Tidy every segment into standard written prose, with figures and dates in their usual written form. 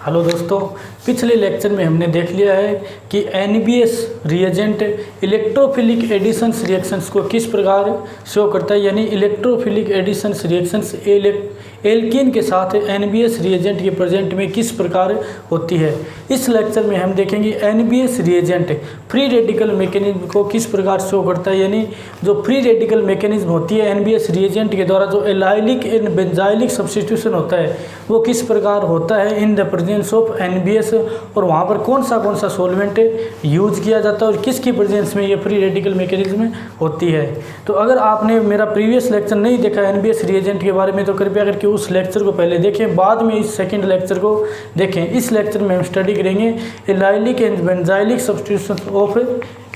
Hello दोस्तों, पिछले lecture में हमने देख लिया है कि NBS reagent electrophilic additions reactions को किस प्रकार शो करता है, यानी इलेक्ट्रोफिलिक एडिशंस रिएक्शंस एल्कीन के साथ एनबीएस रिएजेंट के प्रेजेंट में किस प्रकार होती है। इस लेक्चर में हम देखेंगे NBS reagent free radical mechanism को किस प्रकार शो करता है, यानी जो फ्री रेडिकल मैकेनिज्म होती है एनबीएस रिएजेंट के द्वारा जो एलाइलिक एंड बेंजाइलिक सब्स्टिट्यूशन होता है वो किस प्रकार होता है in the presence of NBS, और वहाँ पर कौन सा सॉल्वेंट यूज किया जाता है और किसकी प्रेजेंस में ये फ्री रेडिकल मैकेनिज्म होती है। तो अगर आपने मेरा प्रीवियस लेक्चर नहीं देखा एनबीएस रिएजेंट के बारे में तो कृपया करके उस लेक्चर को पहले देखें, बाद में इस सेकंड लेक्चर को देखें। इस लेक्चर में हम स्टडी करेंगे allylic and benzylic substitution of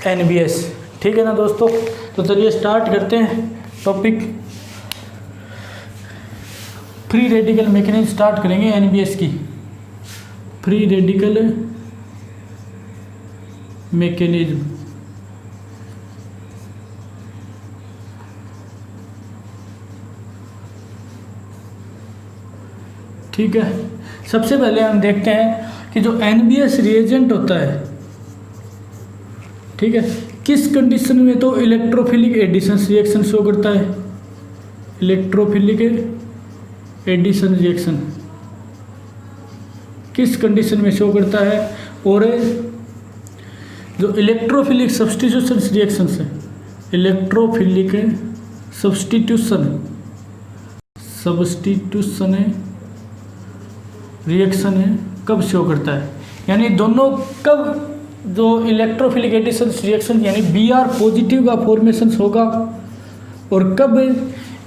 NBS. ठीक है ना दोस्तों, तो चलिए स्टार्ट करते हैं topic. Free radical mechanism start करेंगे एनबीएस की। फ्री रेडिकल मैकेनिज्म, ठीक है। सबसे पहले हम देखते हैं कि जो एनबीएस रिएजेंट होता है, ठीक है, किस कंडीशन में तो इलेक्ट्रोफिलिक एडिशन रिएक्शन शो करता है। इलेक्ट्रोफिलिक एडिशन रिएक्शन किस कंडीशन में शो करता है, और जो इलेक्ट्रोफिलिक सब्स्टिट्यूशन रिएक्शंस है, इलेक्ट्रोफिलिक सब्स्टिट्यूशन रिएक्शन है कब शो करता है, यानी दोनों कब जो इलेक्ट्रोफिलिक एडिशन रिएक्शन यानी Br पॉजिटिव का फॉर्मेशन होगा, और कब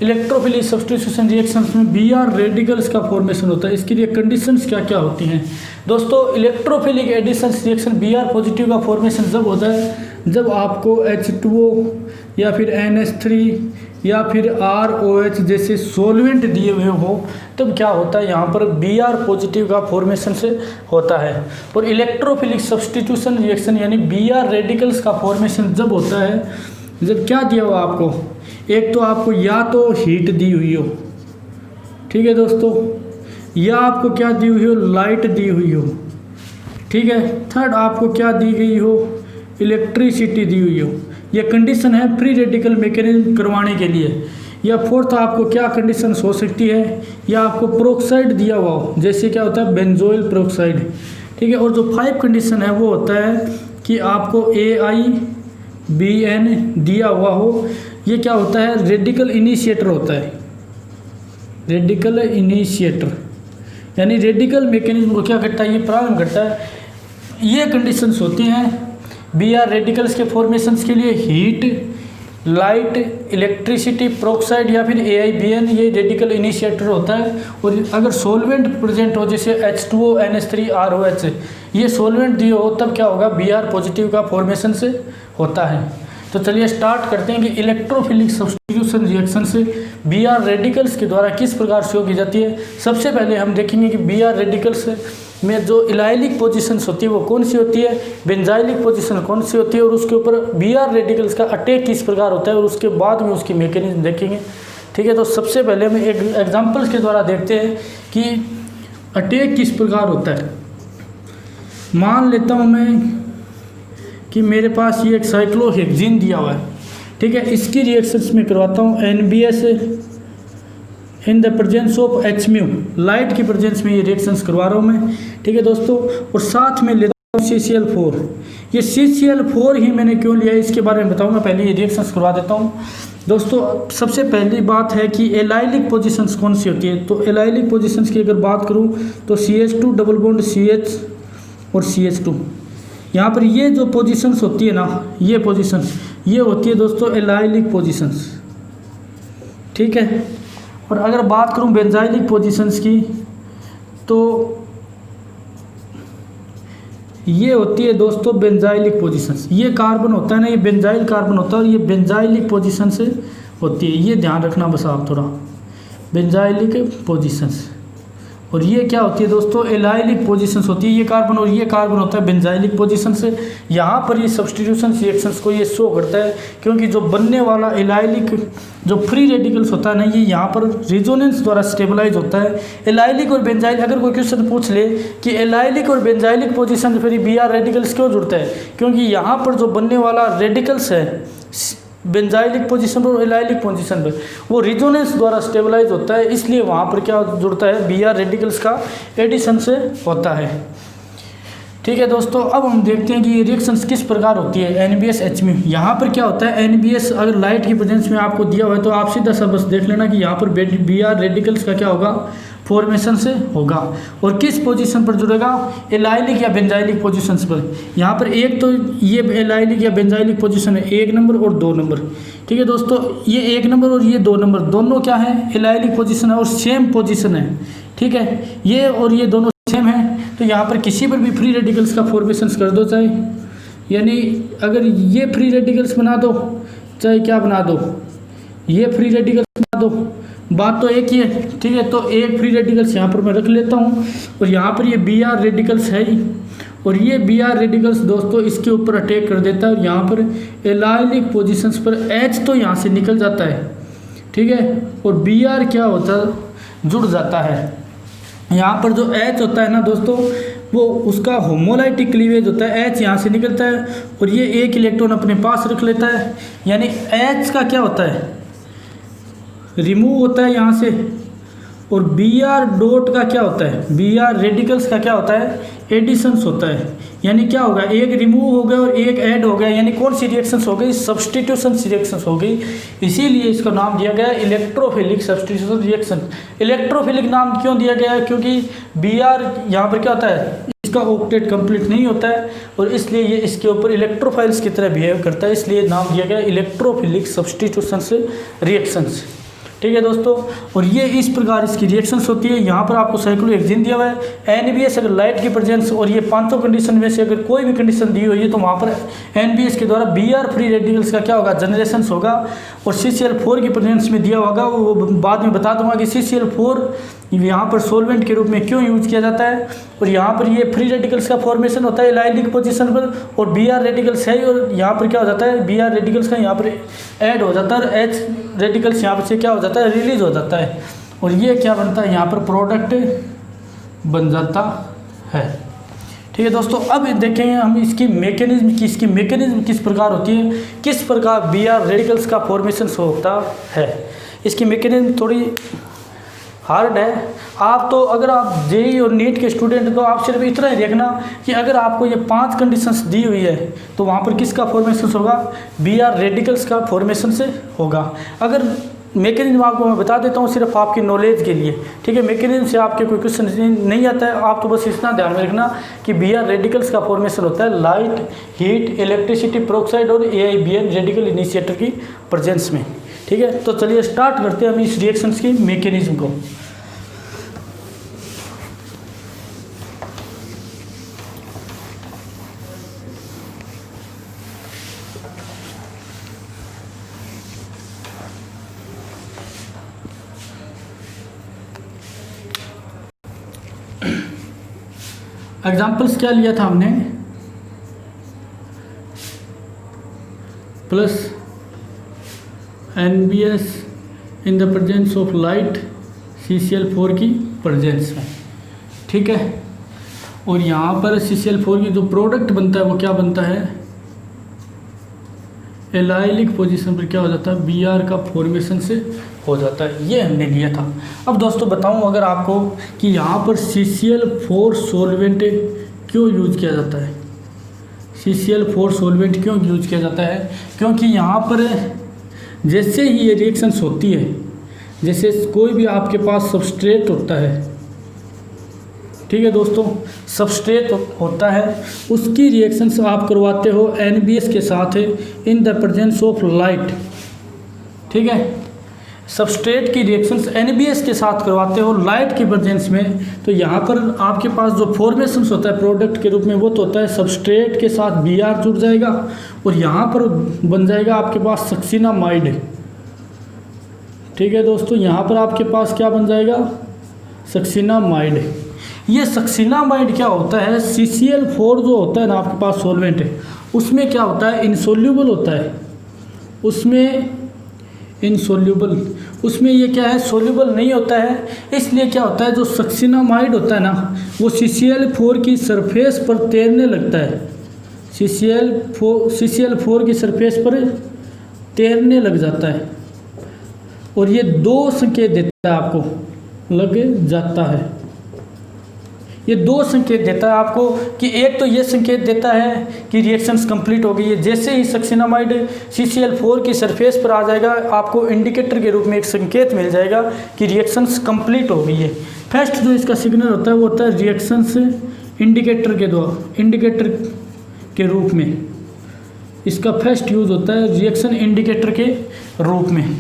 इलेक्ट्रोफिलिक सब्स्टिट्यूशन रिएक्शंस में Br रेडिकल्स का फॉर्मेशन होता है। इसके लिए कंडीशंस क्या क्या होती हैं दोस्तों। Electrophilic addition reaction Br positive का फॉर्मेशन जब होता है जब आपको H2O या फिर NH3 या फिर ROH जैसे सॉल्वेंट दिए हुए हो, तब क्या होता है यहाँ पर Br पॉजिटिव का फॉर्मेशन से होता है। और इलेक्ट्रोफिलिक सब्स्टिट्यूशन रिएक्शन यानी Br रेडिकल्स का फॉर्मेशन जब होता है जब क्या दिया हुआ आपको, एक तो आपको या तो हीट दी हुई हो, ठीक है दोस्तों, या आपको क्या दी हुई हो, लाइट दी हुई हो, ठीक है। थर्ड आपको क्या दी गई हो, इलेक्ट्रिसिटी दी हुई हो। यह कंडीशन है फ्री रेडिकल मैकेनिज्म करवाने के लिए। या फोर्थ आपको क्या कंडीशन हो सकती है, या आपको प्रोक्साइड दिया हुआ हो, जैसे क्या होता है बेंजोइल प्रोक्साइड, ठीक है। और जो 5 कंडीशन है वो होता है कि आपको AIBN दिया हुआ हो। ये क्या होता है, रेडिकल इनिशिएटर होता है। रेडिकल इनिशिएटर यानी रेडिकल मैकेनिज्म को क्या करता है, ये प्रारंभ करता है। ये कंडीशंस होती हैं Br रेडिकल्स के फॉर्मेशंस के लिए हीट, लाइट, इलेक्ट्रिसिटी, प्रोक्साइड या फिर AIBN, ये रेडिकल इनिशिएटर होता है। और अगर सॉल्वेंट प्रेजेंट हो जैसे H2O, NH3, ROH, ये सॉल्वेंट दिए हो तब क्या होगा, Br पॉजिटिव का फॉर्मेशन से होता है। तो चलिए स्टार्ट करते हैं कि इलेक्ट्रोफिलिक सब्स्टिट्यूशन रिएक्शन से Br रेडिकल्स के द्वारा किस प्रकार शो की जाती है। सबसे पहले हम देखेंगे कि Br रेडिकल्स में जो इलाइलिक पोजीशंस होती है वो कौन सी होती है, बेंजाइलिक पोजीशन कौन सी होती है, और उसके ऊपर Br रेडिकल्स का अटैक किस प्रकार होता है, और उसके बाद में उसकी मैकेनिज्म देखेंगे, ठीक है। तो सबसे पहले हम एक एग्जांपल्स के द्वारा देखते हैं कि अटैक किस प्रकार होता है। मान लेता हूँ मैं कि मेरे पास ये एक साइक्लोहेक्सिन दिया हुआ है, ठीक है। इसकी रिएक्शंस में करवाता हूँ NBS in the presence of Hμ, light की प्रेजेंस में ये रिएक्शंस करवा रहा हूँ मैं, ठीक है दोस्तों। और साथ में लेता हूँ CCl4। ये CCl4 ही मैंने क्यों लिया है इसके बारे में बताऊँगा, पहले ये रिएक्शंस करवा देता हूँ दोस्तों। सबसे पहली बात है कि एलाइलिक पोजीशंस कौन सी होती है। तो एलाइलिक पोजीशंस की अगर बात करूँ तो CH2 डबल बॉन्ड CH और CH2, यहाँ पर ये जो पोजीशंस होती है ना, ये पोजीशन ये होती है दोस्तों एलाइलिक पोजीशंस, ठीक है। और अगर बात करूं बेंजाइलिक पोजीशंस की तो ये होती है दोस्तों बेंजाइलिक पोजीशंस। ये कार्बन होता है ना, ये बेंजाइल कार्बन होता है और ये बेंजाइलिक पोजीशन से होती है, ये ध्यान रखना बस आप थोड़ा, बेंजाइलिक पोजीशंस। और ये क्या होती है दोस्तों, एलाइलिक पोजीशंस होती है। ये कार्बन और ये कार्बन होता है बेंजाइलिक पोजीशन से। यहाँ पर ये सब्स्टिट्यूशन रिएक्शंस को ये शो करता है, क्योंकि जो बनने वाला एलाइलिक जो फ्री रेडिकल्स होता है ना, ये यहाँ पर रिजोनेंस द्वारा स्टेबलाइज होता है। एलाइलिक और बेंजाइलिक, अगर कोई क्वेश्चन पूछ ले कि एलाइलिक और बेंजाइलिक पोजीशन फिर बी आर रेडिकल्स क्यों जुड़ता है, क्योंकि यहाँ पर जो बनने वाला रेडिकल्स है बेंजाइलिक पोजीशन पर और एलाइलिक पोजीशन पर, वो रिजोनेंस द्वारा स्टेबलाइज होता है, इसलिए वहाँ पर क्या जुड़ता है, बी आर रेडिकल्स का एडिशन से होता है। ठीक है दोस्तों, अब हम देखते हैं कि ये रिएक्शंस किस प्रकार होती है। NBS HMU, यहाँ पर क्या होता है, NBS अगर लाइट की प्रेजेंस में आपको दिया हुआ है तो आप सीधा सा बस देख लेना कि यहाँ पर बी आर रेडिकल्स का क्या होगा, फॉर्मेशन से होगा। और किस पोजीशन पर जुड़ेगा, एलाइलिक या बेंजाइलिक पोजीशंस पर। यहाँ पर एक तो ये एलाइलिक या बेंजाइलिक पोजीशन है 1 नंबर और 2 नंबर। ठीक है दोस्तों, ये 1 नंबर और ये 2 नंबर दोनों क्या है, एलाइलिक पोजीशन है और सेम पोजीशन है। ठीक है, ये और ये दोनों सेम है, तो यहाँ पर किसी पर भी फ्री रेडिकल्स का फॉर्मेशंस कर दो, चाहे यानी अगर ये फ्री रेडिकल्स बना दो, चाहे क्या बना दो, ये फ्री रेडिकल्स बना दो, बात तो एक ही है। ठीक है, तो एक फ्री रेडिकल्स यहाँ पर मैं रख लेता हूँ और यहाँ पर ये बी आर रेडिकल्स है ही, और ये बी आर रेडिकल्स दोस्तों इसके ऊपर अटैक कर देता है और यहाँ पर एलाइलिक पोजीशंस पर H तो यहाँ से निकल जाता है। ठीक है, और बी आर क्या होता है, जुड़ जाता है। यहाँ पर जो H होता है ना दोस्तों, वो उसका होमोलाइटिक क्लीवेज होता है, H यहाँ से निकलता है और ये एक इलेक्ट्रॉन अपने पास रख लेता है, यानी H का क्या होता है, रिमूव होता है यहाँ से। और बी आर डॉट का क्या होता है, बी आर रेडिकल्स का क्या होता है, एडिशंस होता है। यानी क्या होगा, एक रिमूव हो गया और एक ऐड हो गया, यानी कौन सी रिएक्शंस हो गई, सब्स्टिट्यूशन रिएक्शंस हो गई। इसीलिए इसका नाम दिया गया इलेक्ट्रोफिलिक सब्स्टिट्यूशन रिएक्शन। इलेक्ट्रोफिलिक नाम क्यों दिया गया है, क्योंकि बी आर यहाँ पर क्या होता है, इसका ऑक्टेट कंप्लीट नहीं होता है और इसलिए ये इसके ऊपर इलेक्ट्रोफाइल्स की तरह बिहेव करता है, इसलिए नाम दिया गया इलेक्ट्रोफिलिक सब्स्टिट्यूशन रिएक्शंस। ठीक है दोस्तों, और ये इस प्रकार इसकी रिएक्शंस होती है। यहाँ पर आपको साइक्लोहेक्सेन दिया हुआ है। NBS अगर लाइट की प्रेजेंस और ये 500 कंडीशन में से अगर कोई भी कंडीशन दी हुई है तो वहाँ पर NBS के द्वारा बी आर फ्री रेडिकल्स का क्या होगा, जनरेशन होगा। और CCl4 की प्रेजेंस में दिया होगा, वो बाद में बता दूंगा कि CCl4 यहाँ पर सोलवेंट के रूप में क्यों यूज किया जाता है। और यहाँ पर ये फ्री रेडिकल्स का फॉर्मेशन होता है एलाइलिक पोजीशन पर, और बी आर रेडिकल्स है, और यहाँ पर क्या हो जाता है, बी आर रेडिकल्स का यहाँ पर ऐड हो जाता है और H रेडिकल्स यहाँ पर से क्या हो जाता है, रिलीज हो जाता है, और ये क्या बनता है, यहाँ पर प्रोडक्ट बन जाता है। ठीक है दोस्तों, अब देखेंगे हम इसकी मैकेनिज्म किस प्रकार होती है, किस प्रकार बी आर रेडिकल्स का फॉर्मेशन होता है। इसकी मैकेनिज्म थोड़ी हार्ड है। आप तो अगर आप जेई और नीट के स्टूडेंट हैं तो आप सिर्फ इतना ही देखना कि अगर आपको ये 5 कंडीशंस दी हुई है तो वहाँ पर किसका फॉर्मेशन होगा, बी आर रेडिकल्स का फॉर्मेशन से होगा। अगर मैकेनिज्म आपको मैं बता देता हूँ सिर्फ आपकी नॉलेज के लिए। ठीक है, मैकेनिज्म से आपके कोई क्वेश्चन नहीं आता है, आप तो बस इतना ध्यान में रखना कि बी आर रेडिकल्स का फॉर्मेशन होता है लाइट, हीट, इलेक्ट्रिसिटी, पेरोक्साइड और AIBN रेडिकल इनिशिएटर की प्रेजेंस में। ठीक है, तो चलिए स्टार्ट करते हैं हम इस रिएक्शंस की मैकेनिज्म को। एग्जाम्पल्स क्या लिया था हमने, plus NBS in the presence of light CCl4 की प्रेजेंस में। ठीक है, और यहाँ पर CCl4 की जो प्रोडक्ट बनता है वो क्या बनता है, एलाइलिक पोजीशन पर क्या हो जाता है, BR का फॉर्मेशन से हो जाता है। ये हमने लिया था। अब दोस्तों बताऊं अगर आपको कि यहाँ पर CCl4 सोलवेंट क्यों यूज किया जाता है, CCl4 सोलवेंट क्यों यूज किया जाता है, क्योंकि यहाँ पर जैसे ही ये रिएक्शंस होती है, जैसे कोई भी आपके पास सबस्ट्रेट होता है, ठीक है दोस्तों, सबस्ट्रेट होता है, उसकी रिएक्शंस आप करवाते हो NBS के साथ in the presence of light. ठीक है, सबस्ट्रेट की रिएक्शंस NBS के साथ करवाते हो लाइट की प्रेजेंस में, तो यहाँ पर आपके पास जो फॉर्मेशंस होता है प्रोडक्ट के रूप में वो तो होता है सबस्ट्रेट के साथ BR जुड़ जाएगा और यहाँ पर बन जाएगा आपके पास सक्सिनामाइड। ठीक है दोस्तों, यहाँ पर आपके पास क्या बन जाएगा, सक्सिनामाइड। ये सक्सिनामाइड क्या होता है, CCl4 जो होता है ना आपके पास सॉल्वेंट है, उसमें क्या होता है, इनसोल्यूबल होता है, उसमें इनसोल्यूबल, उसमें ये क्या है, सोल्यूबल नहीं होता है। इसलिए क्या होता है, जो सक्सिनामाइड होता है ना वो CCl4 की सरफेस पर तैरने लगता है, CCl4 की सरफेस पर तैरने लग जाता है, और ये दो संकेत देता है आपको, लग जाता है। ये दो संकेत देता है आपको कि एक तो ये संकेत देता है कि रिएक्शंस कंप्लीट हो गई है। जैसे ही सक्सिनामाइड CCl4 की सरफेस पर आ जाएगा, आपको इंडिकेटर के रूप में एक संकेत मिल जाएगा कि रिएक्शंस कंप्लीट हो गई है। फर्स्ट जो इसका सिग्नल होता है वो होता है रिएक्शंस इंडिकेटर के द्वारा, इंडिकेटर के रूप में इसका फर्स्ट यूज़ होता है, रिएक्शन इंडिकेटर के रूप में।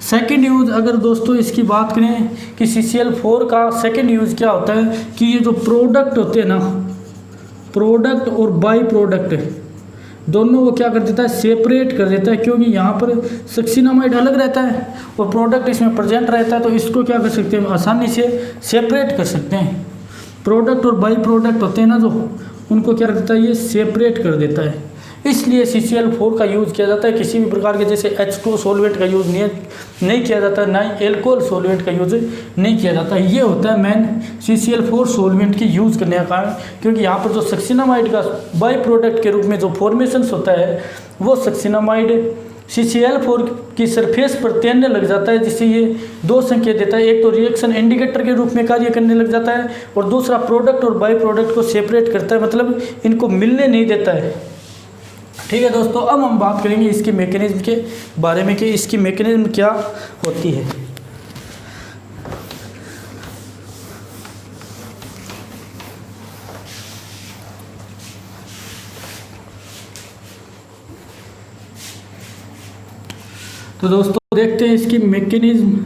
सेकंड यूज़ अगर दोस्तों इसकी बात करें कि CCl4 का सेकंड यूज़ क्या होता है कि ये जो प्रोडक्ट होते हैं ना, प्रोडक्ट और बाई प्रोडक्ट दोनों वो क्या कर देता है, सेपरेट कर देता है, क्योंकि यहाँ पर सक्सिनामाइड अलग रहता है और प्रोडक्ट इसमें प्रेजेंट रहता है, तो इसको क्या कर सकते हैं, आसानी से सेपरेट कर सकते हैं। प्रोडक्ट और बाई प्रोडक्ट होते हैं ना जो, उनको क्या कर देता है, ये सेपरेट कर देता है। इसलिए CCl4 का यूज़ किया जाता है। किसी भी प्रकार के जैसे H2 सॉल्वेंट का यूज़ नहीं किया जाता, ना ही एल्कोहल सॉल्वेंट का यूज़ नहीं किया जाता। ये होता है मेन CCl4 सॉल्वेंट की यूज़ करने का कारण, क्योंकि यहाँ पर जो सक्सिनामाइड का बाई प्रोडक्ट के रूप में जो फॉर्मेशंस होता है वो सक्सिनामाइड CCl4 की सरफेस पर तैरने लग जाता है, जिससे ये दो संकेत देता है। एक तो रिएक्शन इंडिकेटर के रूप में कार्य करने लग जाता है, और दूसरा प्रोडक्ट और बाई प्रोडक्ट को सेपरेट करता है, मतलब इनको मिलने नहीं देता है। ठीक है दोस्तों, अब हम बात करेंगे इसके मैकेनिज्म के बारे में कि इसकी मैकेनिज्म क्या होती है। तो दोस्तों देखते हैं इसकी मैकेनिज्म।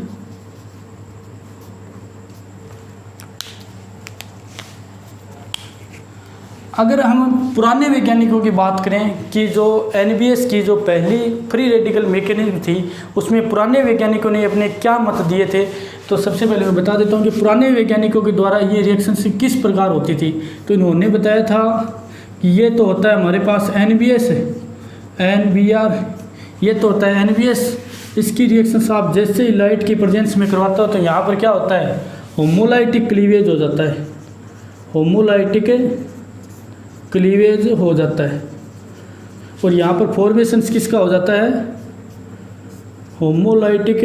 अगर हम पुराने वैज्ञानिकों की बात करें कि जो NBS की जो पहली फ्री रेडिकल मैकेनिज्म थी, उसमें पुराने वैज्ञानिकों ने अपने क्या मत दिए थे, तो सबसे पहले मैं बता देता हूं कि पुराने वैज्ञानिकों के द्वारा ये रिएक्शन से किस प्रकार होती थी। तो इन्होंने बताया था कि ये तो होता है हमारे पास NBS, NBr, ये तो होता है NBS। इसकी रिएक्शन आप जैसे ही लाइट की प्रेजेंस में करवाता हो तो यहाँ पर क्या होता है, होमोलाइटिक क्लीवेज हो जाता है, होमोलाइटिक क्लीवेज हो जाता है। और यहाँ पर फॉर्मेशंस किसका हो जाता है, होमोलाइटिक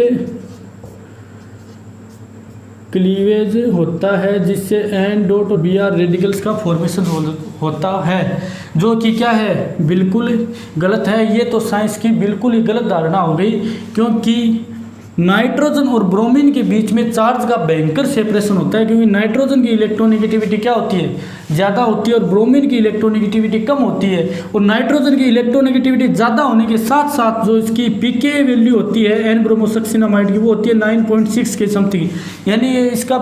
क्लीवेज होता है, जिससे N डॉट और Br रेडिकल्स का फॉर्मेशन होता है, जो कि क्या है, बिल्कुल गलत है। ये तो साइंस की बिल्कुल ही गलत धारणा हो गई, क्योंकि नाइट्रोजन और ब्रोमीन के बीच में चार्ज का भयंकर सेपरेशन होता है, क्योंकि नाइट्रोजन की इलेक्ट्रोनेगेटिविटी क्या होती है, ज़्यादा होती है, और ब्रोमीन की इलेक्ट्रोनेगेटिविटी कम होती है। और नाइट्रोजन की इलेक्ट्रोनेगेटिविटी ज़्यादा होने के साथ साथ जो इसकी pK वैल्यू होती है N ब्रोमोसक्सिनामाइड की, वो होती है 9.6 के समथिंग, यानी ये इसका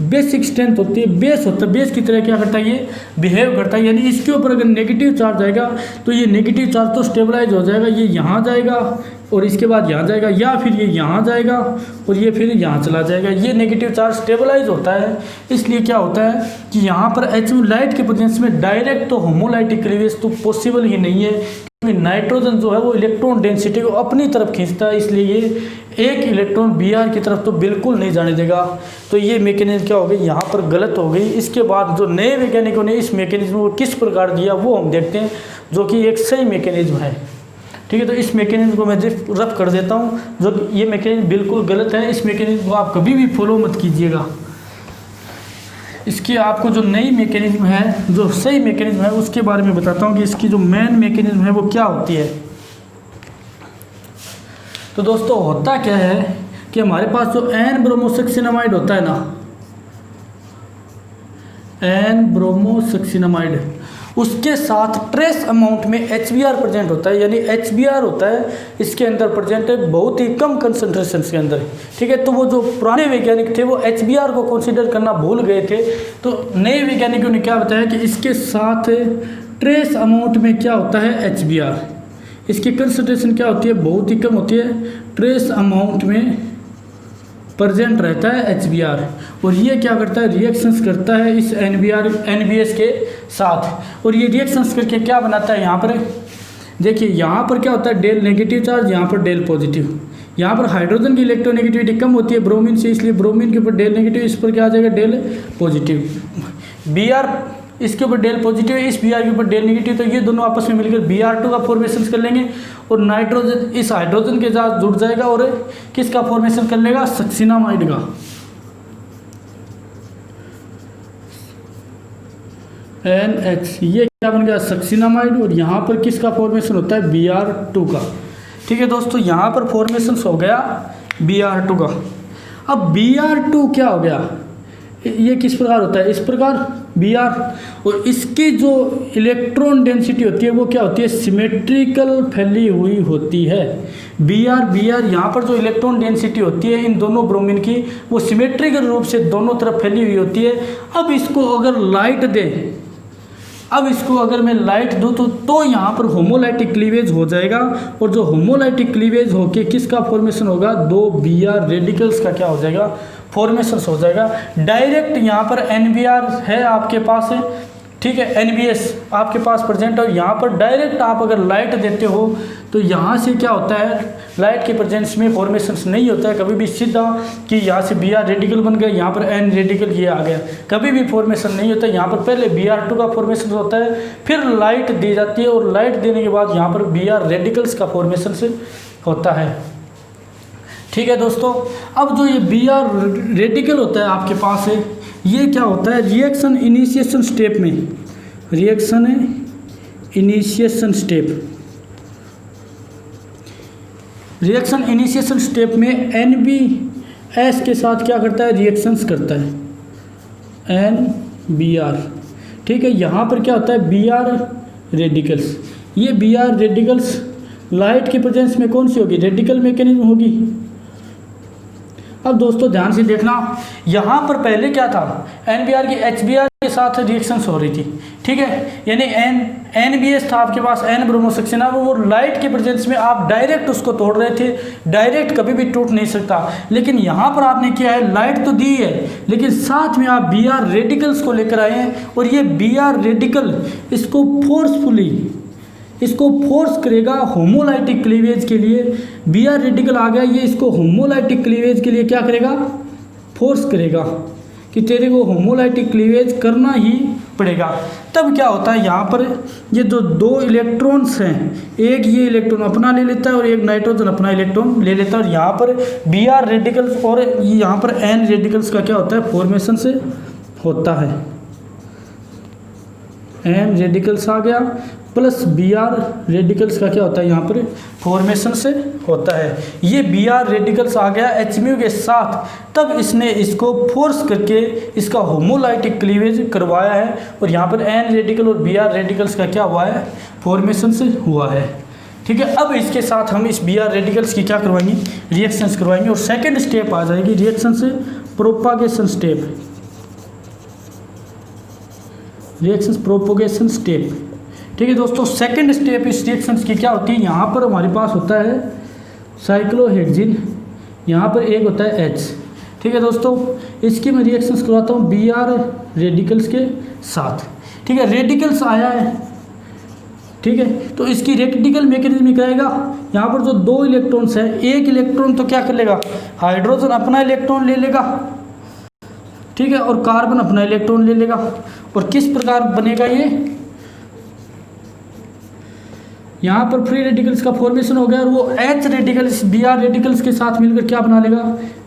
बेसिक स्ट्रेंथ होती है, बेस होता है, बेस की तरह क्या करता है, ये बिहेव करता है। यानी इसके ऊपर अगर नेगेटिव चार्ज आएगा तो ये नेगेटिव चार्ज तो स्टेबलाइज हो जाएगा, ये यहाँ जाएगा और इसके बाद यहाँ जाएगा, या फिर ये यहाँ जाएगा और ये फिर यहाँ चला जाएगा। ये नेगेटिव चार्ज स्टेबलाइज होता है। इसलिए क्या होता है कि यहाँ पर लाइट के प्रेजेंस में डायरेक्ट तो होमोलाइटिक क्लीवेज तो पॉसिबल ही नहीं है, क्योंकि नाइट्रोजन जो है वो इलेक्ट्रॉन डेंसिटी को अपनी तरफ खींचता है, इसलिए ये एक इलेक्ट्रॉन Br की तरफ तो बिल्कुल नहीं जाने देगा। तो ये मैकेनिज्म क्या हो गई, यहाँ पर गलत हो गई। इसके बाद जो नए वैज्ञानिकों ने इस मैकेनिज्म को किस प्रकार दिया वो हम देखते हैं, जो कि एक सही मैकेनिज्म है। ठीक है, तो इस मैकेनिज्म को मैं रफ कर देता हूँ, जो ये मैकेनिज्म बिल्कुल गलत है। इस मैकेनिज्म को आप कभी भी फॉलो मत कीजिएगा। इसकी आपको जो नई मैकेनिज्म है, जो सही मैकेनिज्म है, उसके बारे में बताता हूँ कि इसकी जो मेन मैकेनिज्म है वो क्या होती है। तो दोस्तों होता क्या है कि हमारे पास जो N ब्रोमोसक्सिनामाइड होता है ना, N ब्रोमोसक्सिनामाइड, उसके साथ ट्रेस अमाउंट में HBr प्रेजेंट होता है, यानी HBr होता है इसके अंदर प्रेजेंट है, बहुत ही कम कंसंट्रेशन के अंदर। ठीक है, तो वो जो पुराने वैज्ञानिक थे वो HBr को कंसीडर करना भूल गए थे। तो नए वैज्ञानिकों ने क्या बताया कि इसके साथ ट्रेस अमाउंट में क्या होता है, HBr, इसकी कंसंट्रेशन क्या होती है, बहुत ही कम होती है। ट्रेस अमाउंट में प्रेजेंट रहता है HBr, और ये क्या करता है, रिएक्शंस करता है इस NBS के साथ, और ये रिएक्शंस करके क्या बनाता है, यहाँ पर देखिए यहाँ पर क्या होता है, डेल नेगेटिव चार्ज, यहाँ पर डेल पॉजिटिव। यहाँ पर हाइड्रोजन की इलेक्ट्रोनेगेटिविटी कम होती है ब्रोमीन से, इसलिए ब्रोमीन के ऊपर डेल नेगेटिव, इस पर क्या आ जाएगा, डेल पॉजिटिव। Br इसके ऊपर डेल पॉजिटिव है, इस Br के ऊपर डेल नेगेटिव, तो ये दोनों आपस में मिलकर Br2 का फॉर्मेशन कर लेंगे, और नाइट्रोजन इस हाइड्रोजन के साथ जुड़ जाएगा और किसका फॉर्मेशन कर लेगा, सक्सिनामाइड का। NH ये क्या बन गया, सक्सिनामाइड, और यहाँ पर किसका फॉर्मेशन होता है, Br2 का। ठीक है दोस्तों, यहाँ पर फॉर्मेशन हो गया Br2 का। अब Br2 क्या हो गया, ये किस प्रकार होता है, इस प्रकार Br, और इसकी जो इलेक्ट्रॉन डेंसिटी होती है वो क्या होती है, सिमेट्रिकल फैली हुई होती है। Br यहाँ पर जो इलेक्ट्रॉन डेंसिटी होती है इन दोनों ब्रोमीन की, वो सिमेट्रिकल रूप से दोनों तरफ फैली हुई होती है। अब इसको अगर लाइट दे, अब इसको अगर मैं लाइट दूँ तो यहाँ पर होमोलाइटिक क्लीवेज हो जाएगा, और जो होमोलाइटिक क्लीवेज होके किसका फॉर्मेशन होगा, 2 Br रेडिकल्स का क्या हो जाएगा, फॉर्मेशन हो जाएगा। डायरेक्ट यहाँ पर NBr है आपके पास है, ठीक है, NBS आपके पास प्रेजेंट है, और यहाँ पर डायरेक्ट आप अगर लाइट देते हो तो यहाँ से क्या होता है, लाइट के प्रेजेंस में फॉर्मेशन नहीं होता है कभी भी सीधा कि यहाँ से Br रेडिकल बन गया, यहाँ पर N रेडिकल ये आ गया, कभी भी फॉर्मेशन नहीं होता। यहाँ पर पहले Br2 का फॉर्मेशन होता है, फिर लाइट दी जाती है, और लाइट देने के बाद यहाँ पर Br रेडिकल्स का फॉर्मेशन से होता है। ठीक है दोस्तों, अब जो ये Br रेडिकल होता है आपके पास है, ये क्या होता है, रिएक्शन इनिशिएशन स्टेप में, reaction initiation step, reaction initiation step में NBS के साथ क्या करता है, रिएक्शंस करता है NBr। ठीक है, यहाँ पर क्या होता है, Br रेडिकल्स, ये Br रेडिकल्स लाइट की प्रेजेंस में कौन सी होगी, रेडिकल मैकेनिज्म होगी। अब दोस्तों ध्यान से देखना, यहाँ पर पहले क्या था, NBr की HBr के साथ रिएक्शंस हो रही थी, ठीक है, यानी NBS था आपके पास, N ब्रोमोसक्सेना, वो लाइट के प्रेजेंस में आप डायरेक्ट उसको तोड़ रहे थे, डायरेक्ट कभी भी टूट नहीं सकता। लेकिन यहाँ पर आपने क्या है, लाइट तो दी है, लेकिन साथ में आप Br रेडिकल्स को लेकर आए हैं, और ये Br रेडिकल इसको फोर्स करेगा होमोलाइटिक क्लीवेज के लिए। Br रेडिकल आ गया, ये इसको होमोलाइटिक क्लीवेज के लिए क्या करेगा, फोर्स करेगा कि तेरे को होमोलाइटिक क्लीवेज करना ही पड़ेगा। तब क्या होता है, यहाँ पर ये जो 2 इलेक्ट्रॉन्स हैं, एक ये इलेक्ट्रॉन अपना ले लेता है और एक नाइट्रोजन अपना इलेक्ट्रॉन ले लेता है, और यहाँ पर Br रेडिकल्स और यहाँ पर N रेडिकल्स का क्या होता है, फॉर्मेशन से होता है। N रेडिकल्स आ गया प्लस Br रेडिकल्स का क्या होता है, यहाँ पर फॉर्मेशन से होता है। ये Br रेडिकल्स आ गया HMu के साथ, तब इसने इसको फोर्स करके इसका होमोलाइटिक क्लीवेज करवाया है, और यहाँ पर N रेडिकल और Br रेडिकल्स का क्या हुआ है, फॉर्मेशन से हुआ है। ठीक है, अब इसके साथ हम इस Br रेडिकल्स की क्या करवाएंगे, रिएक्शंस करवाएंगे, और सेकेंड स्टेप आ जाएगी रिएक्शन से propagation step, reaction propagation step. ठीक है दोस्तों, सेकंड स्टेप इस रिएक्शंस की क्या होती है, यहाँ पर हमारे पास होता है साइक्लोहेक्सिन, यहाँ पर एक होता है H। ठीक है दोस्तों, इसकी मैं रिएक्शंस करवाता हूँ Br रेडिकल्स के साथ। ठीक है, रेडिकल्स आया है, ठीक है, तो इसकी रेडिकल मैकेनिज्म निकलेगा। यहाँ पर जो 2 इलेक्ट्रॉन्स है, एक इलेक्ट्रॉन तो क्या कर लेगा, हाइड्रोजन अपना इलेक्ट्रॉन ले लेगा, ठीक है, और कार्बन अपना इलेक्ट्रॉन ले लेगा, और किस प्रकार बनेगा ये, यहाँ पर फ्री रेडिकल्स का फॉर्मेशन हो गया, और वो H रेडिकल्स Br रेडिकल्स के साथ मिलकर क्या बना लेगा,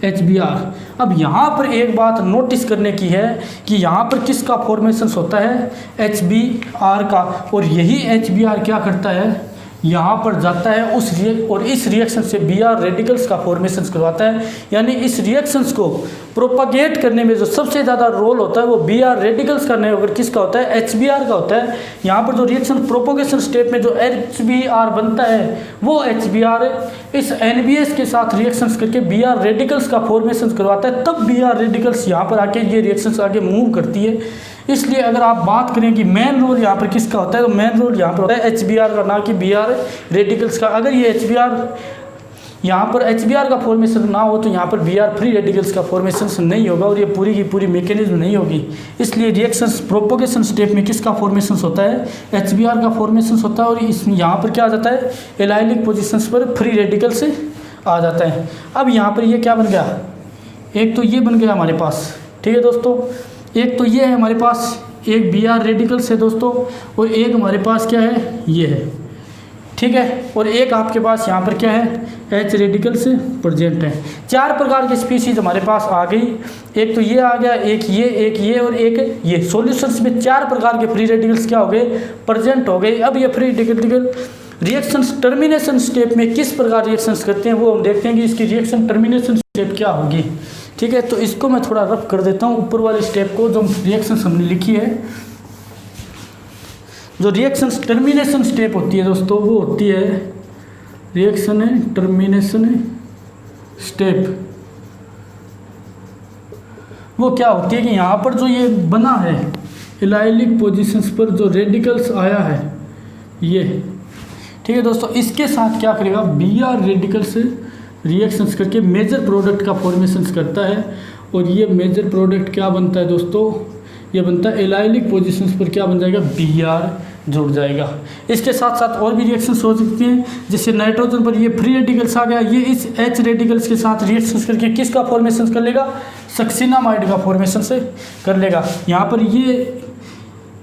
HBr। अब यहाँ पर एक बात नोटिस करने की है कि यहाँ पर किसका फॉर्मेशन होता है, HBr का, और यही HBr क्या करता है, यहाँ पर जाता है और इस रिएक्शन से Br रेडिकल्स का फॉर्मेशन करवाता है। यानी इस रिएक्शंस को प्रोपागेट करने में जो सबसे ज़्यादा रोल होता है वो Br रेडिकल्स का नहीं होकर किसका होता है, HBr का होता है। यहाँ पर जो रिएक्शन प्रोपोगेशन स्टेप में जो HBr बनता है वो HBr इस NBS के साथ रिएक्शंस करके Br रेडिकल्स का फॉर्मेशन करवाता है, तब Br रेडिकल्स यहाँ पर आके ये रिएक्शंस आगे मूव करती है। इसलिए अगर आप बात करें कि मेन रोल यहाँ पर किसका होता है, तो मेन रोल यहाँ पर होता है HBr का, ना कि Br रेडिकल्स का। अगर ये HBr यहाँ पर HBr का फॉर्मेशन ना हो तो यहाँ पर Br फ्री रेडिकल्स का फॉर्मेशन नहीं होगा और ये पूरी की पूरी मैकेनिज्म नहीं होगी। इसलिए रिएक्शंस प्रोपोगेशन स्टेप में किसका फॉर्मेशन होता है, HBr का फॉर्मेशन होता है और इसमें यहाँ पर क्या आ जाता है, एलाइलिक पोजिशंस पर फ्री रेडिकल से आ जाता है। अब यहाँ पर ये क्या बन गया, एक तो ये बन गया हमारे पास, ठीक है दोस्तों, एक तो ये है हमारे पास, एक Br रेडिकल्स है दोस्तों, और एक हमारे पास क्या है, ये है, ठीक है, और एक आपके पास यहाँ पर क्या है, H रेडिकल से प्रेजेंट है। 4 प्रकार की स्पीशीज हमारे पास आ गई, एक तो ये आ गया, एक ये और एक ये। सॉल्यूशंस में 4 प्रकार के फ्री रेडिकल्स क्या हो गए, प्रेजेंट हो गए। अब ये free radical reactions termination step में किस प्रकार रिएक्शंस करते हैं वो हम देखते हैं कि इसकी रिएक्शन टर्मिनेशन स्टेप क्या होगी, ठीक है। तो इसको मैं थोड़ा रफ कर देता हूँ, ऊपर वाले स्टेप को जो रिएक्शंस हमने लिखी है। जो रिएक्शन टर्मिनेशन स्टेप होती है दोस्तों, वो होती है रिएक्शन टर्मिनेशन स्टेप। वो क्या होती है कि यहाँ पर जो ये बना है एलाइलिक पोजीशंस पर जो रेडिकल्स आया है ये, ठीक है दोस्तों, इसके साथ क्या करेगा, Br रेडिकल से रिएक्शंस करके मेजर प्रोडक्ट का फॉर्मेशन करता है। और ये मेजर प्रोडक्ट क्या बनता है दोस्तों, ये बनता है एलाइलिक पोजीशंस पर क्या बन जाएगा, Br जुड़ जाएगा। इसके साथ साथ और भी रिएक्शंस हो सकती हैं, जैसे नाइट्रोजन पर ये फ्री रेडिकल्स आ गया, ये इस H रेडिकल्स के साथ रिएक्शंस करके किसका फॉर्मेशन कर लेगा, सक्सिनामाइड का फॉर्मेशन से कर लेगा। यहाँ पर ये